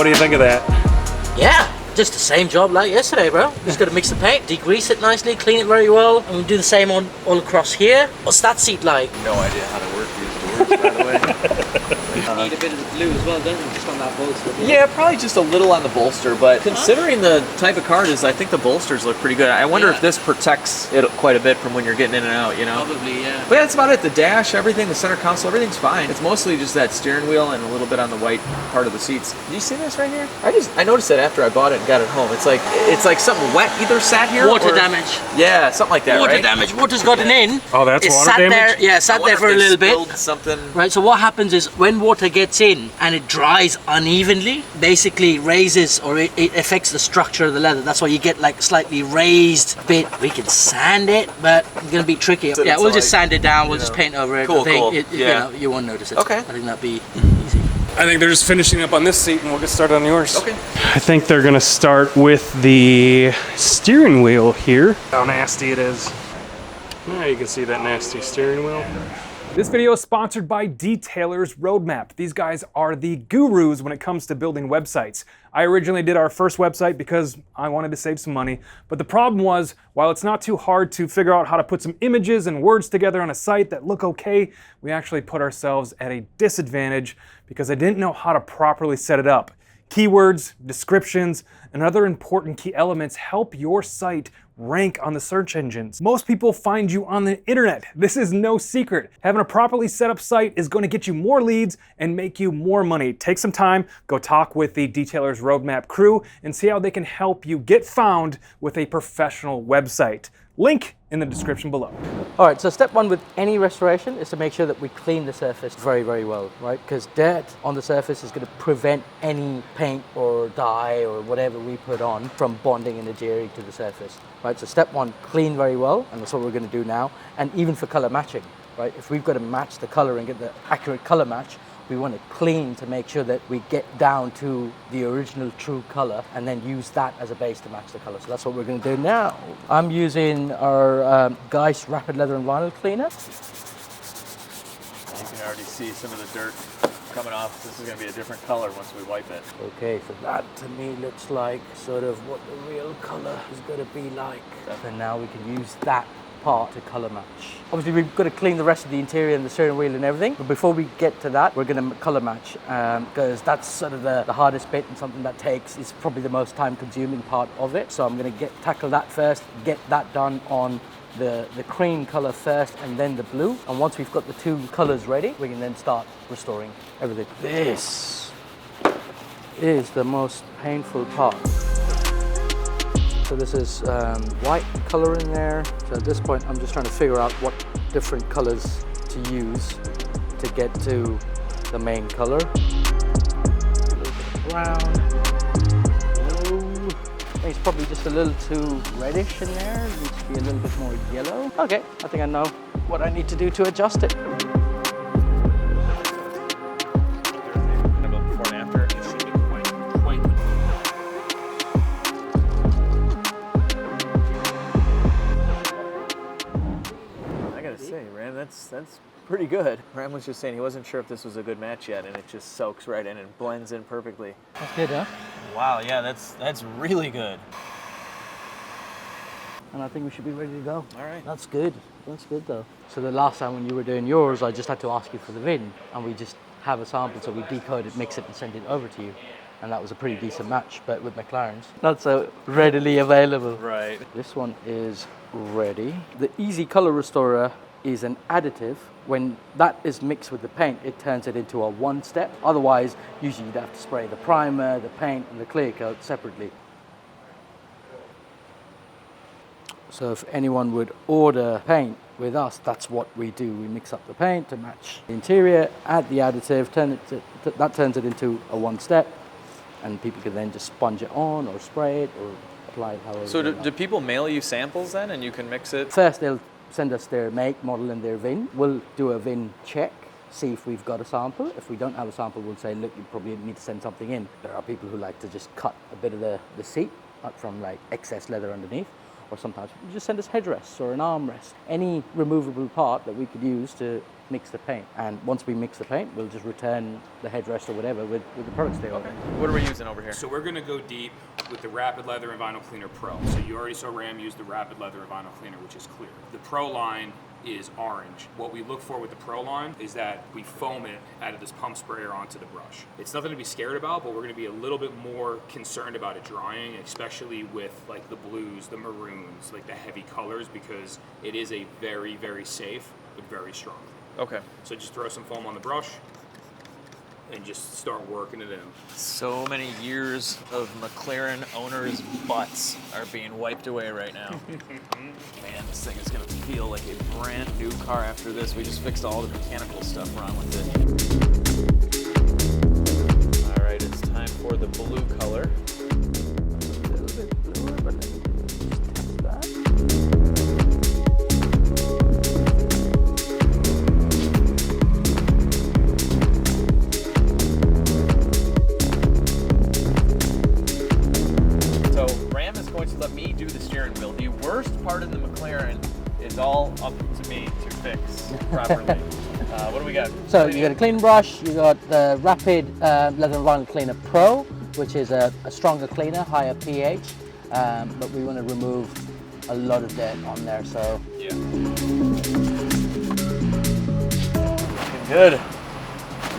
do you think of that? Yeah, just the same job like yesterday, bro. Just got to mix the paint, degrease it nicely, clean it very well, and we do the same on all across here. What's that seat like? No idea how to work these doors, by the way. Need a bit of the blue as well, doesn't it? Just on that bolster. Yeah, probably just a little on the bolster, but considering the type of car it is, I think the bolsters look pretty good. I wonder if this protects it quite a bit from when you're getting in and out, you know? Probably, yeah. But yeah, that's about it. The dash, everything, the center console, everything's fine. It's mostly just that steering wheel and a little bit on the white part of the seats. Do you see this right here? I noticed that after I bought it and got it home. It's like something wet either sat here. Water damage. Yeah, something like that, Water damage. Water's gotten in. Oh, that's water sat damage? There, yeah, sat there for a little bit. Something. Right, so what happens is when water gets in and it dries unevenly, basically raises or it affects the structure of the leather. That's why you get like slightly raised bit. We can sand it, but it's gonna be tricky. Yeah, we'll just sand it down. We'll just paint over it. Cool, cool. You know, you won't notice it. Okay. I think that'd be easy. I think they're just finishing up on this seat and we'll get started on yours. Okay. I think they're gonna start with the steering wheel here. How nasty it is. Now you can see that nasty steering wheel. This video is sponsored by Detailer's Roadmap. These guys are the gurus when it comes to building websites. I originally did our first website because I wanted to save some money, but the problem was, while it's not too hard to figure out how to put some images and words together on a site that look okay, we actually put ourselves at a disadvantage because I didn't know how to properly set it up. Keywords, descriptions, and other important key elements help your site rank on the search engines. Most people find you on the internet. This is no secret. Having a properly set up site is going to get you more leads and make you more money. Take some time, go talk with the Detailer's Roadmap crew and see how they can help you get found with a professional website. Link in the description below. All right, so step one with any restoration is to make sure that we clean the surface very, very well, right? Because dirt on the surface is going to prevent any paint or dye or whatever we put on from bonding and adhering to the surface, right? So step one, clean very well, and that's what we're going to do now. And even for color matching, right? If we've got to match the color and get the accurate color match, we want to clean to make sure that we get down to the original true color and then use that as a base to match the color. So that's what we're going to do now. I'm using our Geist Rapid Leather and Vinyl Cleaner. You can already see some of the dirt coming off. This is going to be a different color once we wipe it. Okay, so that to me looks like sort of what the real color is going to be like. And now we can use that part to color match. Obviously we've got to clean the rest of the interior and the steering wheel and everything, but before we get to that we're going to color match because that's sort of the hardest bit and something that is probably the most time consuming part of it. So I'm going to tackle that first, get that done on the cream color first and then the blue, and once we've got the two colors ready we can then start restoring everything. This is the most painful part. So this is white color in there. So at this point, I'm just trying to figure out what different colors to use to get to the main color. A little bit of brown. Oh, it's probably just a little too reddish in there. It needs to be a little bit more yellow. Okay, I think I know what I need to do to adjust it. That's pretty good. Ram was just saying he wasn't sure if this was a good match yet, and it just soaks right in and blends in perfectly. That's good, huh? Wow, yeah, that's really good. And I think we should be ready to go. All right. That's good. That's good though. So the last time when you were doing yours, I just had to ask you for the VIN, and we just have a sample, so we decode it, mix it, and send it over to you. And that was a pretty decent match, but with Mclaren's, not so readily available. Right. This one is ready. The Easy Color Restorer is an additive. When that is mixed with the paint, it turns it into a one-step. Otherwise, usually you'd have to spray the primer, the paint, and the clear coat separately. So if anyone would order paint with us, that's what we do. We mix up the paint to match the interior, add the additive, that turns it into a one-step, and people can then just sponge it on or spray it or apply it however. So do people mail you samples then, and you can mix it? First, they'll send us their make, model, and their VIN. We'll do a VIN check, see if we've got a sample. If we don't have a sample, we'll say, look, you probably need to send something in. There are people who like to just cut a bit of the seat up from like excess leather underneath, or sometimes you just send us headrests or an armrest, any removable part that we could use to mix the paint. And once we mix the paint, we'll just return the headrest or whatever with the products they order. What are we using over here? So we're gonna go deep with the Rapid Leather and Vinyl Cleaner Pro. So you already saw Ram use the Rapid Leather and Vinyl Cleaner, which is clear. The Pro line is orange. What we look for with the Pro line is that we foam it out of this pump sprayer onto the brush. It's nothing to be scared about, but we're gonna be a little bit more concerned about it drying, especially with like the blues, the maroons, like the heavy colors, because it is a very, very safe, but very strong. Okay. So just throw some foam on the brush and just start working it in. So many years of McLaren owners' butts are being wiped away right now. Man, this thing is gonna feel like a brand new car after this. We just fixed all the mechanical stuff wrong with it. All right, it's time for the blue color. A little bit bluer, but then just test that. Let me do the steering wheel. The worst part of the McLaren is all up to me to fix properly. What do we got? So you got a clean brush, you got the Rapid Leather and Vinyl Cleaner Pro, which is a stronger cleaner, higher pH, but we want to remove a lot of dirt on there, so. Yeah. Looking good.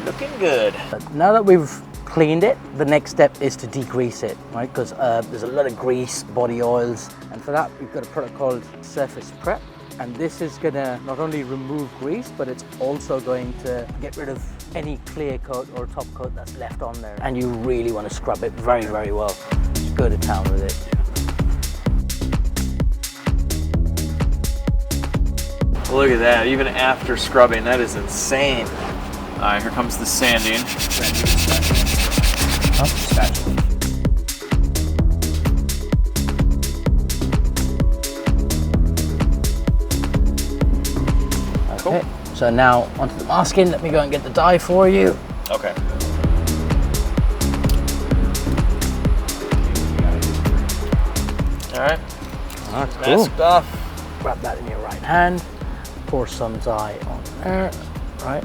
Looking good. But now that we've cleaned it, the next step is to degrease it, right? Because there's a lot of grease, body oils, and for that we've got a product called Surface Prep, and this is gonna not only remove grease, but it's also going to get rid of any clear coat or top coat that's left on there. And you really want to scrub it very, very well. Just go to town with it. Look at that, even after scrubbing, that is insane. All right, here comes the sanding. Okay, so now onto the masking. Let me go and get the dye for you. Okay. All right. Cool. Masked off. Grab that in your right hand. Pour some dye on there. Right.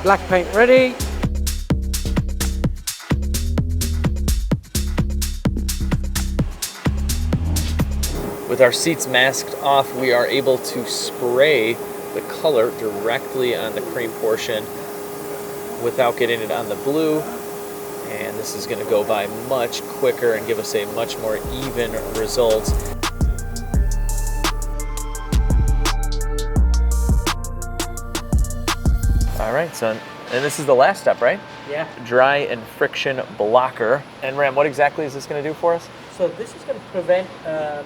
Black paint ready. With our seats masked off, we are able to spray the color directly on the cream portion without getting it on the blue. And this is going to go by much quicker and give us a much more even result. All right, so, and this is the last step, right? Yeah. Dry and friction blocker. And Ram, what exactly is this going to do for us? So this is going to prevent the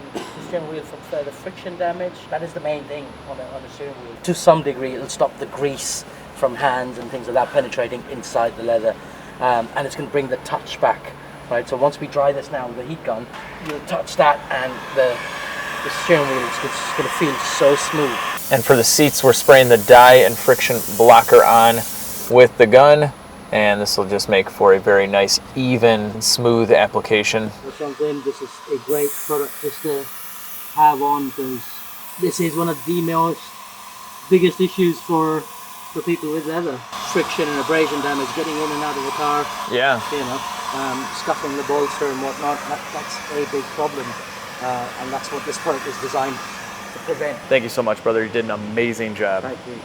steering wheel from further friction damage. That is the main thing on the steering wheel. To some degree, it'll stop the grease from hands and things like that penetrating inside the leather. And it's going to bring the touch back, right? So once we dry this now with a heat gun, you'll touch that and the steering wheel is just going to feel so smooth. And for the seats, we're spraying the dye and friction blocker on with the gun, and this will just make for a very nice, even, smooth application. This is a great product just to have on, because this is one of the most biggest issues for people with leather. Friction and abrasion damage, getting in and out of the car. Yeah. You know, scuffing the bolster and whatnot. That's a big problem, and that's what this product is designed to prevent. Thank you so much, brother. You did an amazing job. Thank you.